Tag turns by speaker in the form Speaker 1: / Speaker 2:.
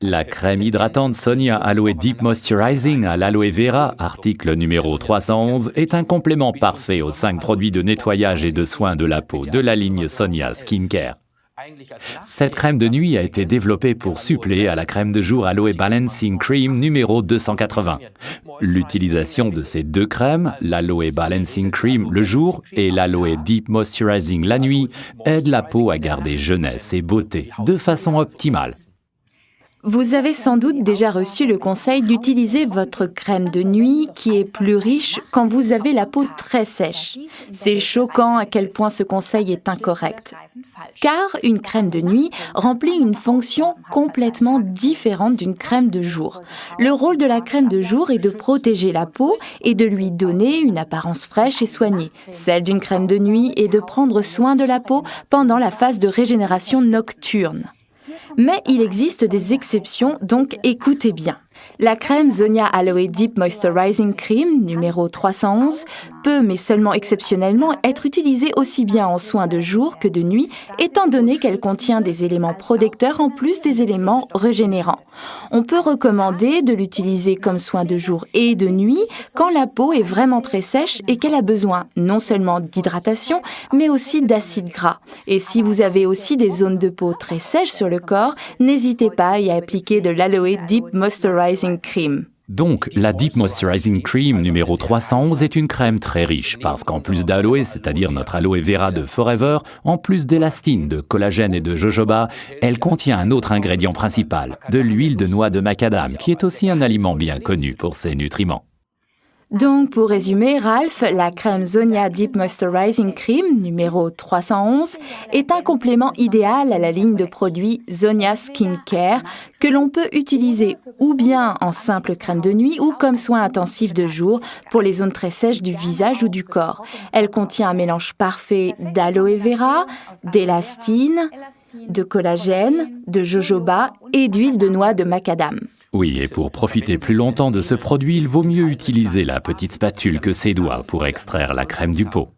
Speaker 1: La crème hydratante Sonia Aloe Deep Moisturizing à l'aloe vera, article numéro 311, est un complément parfait aux 5 produits de nettoyage et de soins de la peau de la ligne Sonia Skincare. Cette crème de nuit a été développée pour suppléer à la crème de jour Aloe Balancing Cream numéro 280. L'utilisation de ces deux crèmes, l'Aloe Balancing Cream le jour et l'Aloe Deep Moisturizing la nuit, aide la peau à garder jeunesse et beauté de façon optimale.
Speaker 2: Vous avez sans doute déjà reçu le conseil d'utiliser votre crème de nuit qui est plus riche quand vous avez la peau très sèche. C'est choquant à quel point ce conseil est incorrect. Car une crème de nuit remplit une fonction complètement différente d'une crème de jour. Le rôle de la crème de jour est de protéger la peau et de lui donner une apparence fraîche et soignée. Celle d'une crème de nuit est de prendre soin de la peau pendant la phase de régénération nocturne. Mais il existe des exceptions, donc écoutez bien. La crème Sonia Aloe Deep Moisturizing Cream, numéro 311, peut, mais seulement exceptionnellement, être utilisée aussi bien en soins de jour que de nuit, étant donné qu'elle contient des éléments protecteurs en plus des éléments régénérants. On peut recommander de l'utiliser comme soin de jour et de nuit quand la peau est vraiment très sèche et qu'elle a besoin non seulement d'hydratation, mais aussi d'acides gras. Et si vous avez aussi des zones de peau très sèches sur le corps, n'hésitez pas à y appliquer de l'Aloe Deep Moisturizing Cream.
Speaker 1: Donc, la Deep Moisturizing Cream numéro 311 est une crème très riche parce qu'en plus d'aloe, c'est-à-dire notre aloe vera de Forever, en plus d'élastine, de collagène et de jojoba, elle contient un autre ingrédient principal, de l'huile de noix de macadam, qui est aussi un aliment bien connu pour ses nutriments.
Speaker 2: Donc, pour résumer, Ralph, la crème Sonia Deep Moisturizing Cream, numéro 311, est un complément idéal à la ligne de produits Sonia Skincare que l'on peut utiliser ou bien en simple crème de nuit ou comme soin intensif de jour pour les zones très sèches du visage ou du corps. Elle contient un mélange parfait d'aloe vera, d'élastine, de collagène, de jojoba et d'huile de noix de macadam.
Speaker 1: Oui, et pour profiter plus longtemps de ce produit, il vaut mieux utiliser la petite spatule que ses doigts pour extraire la crème du pot.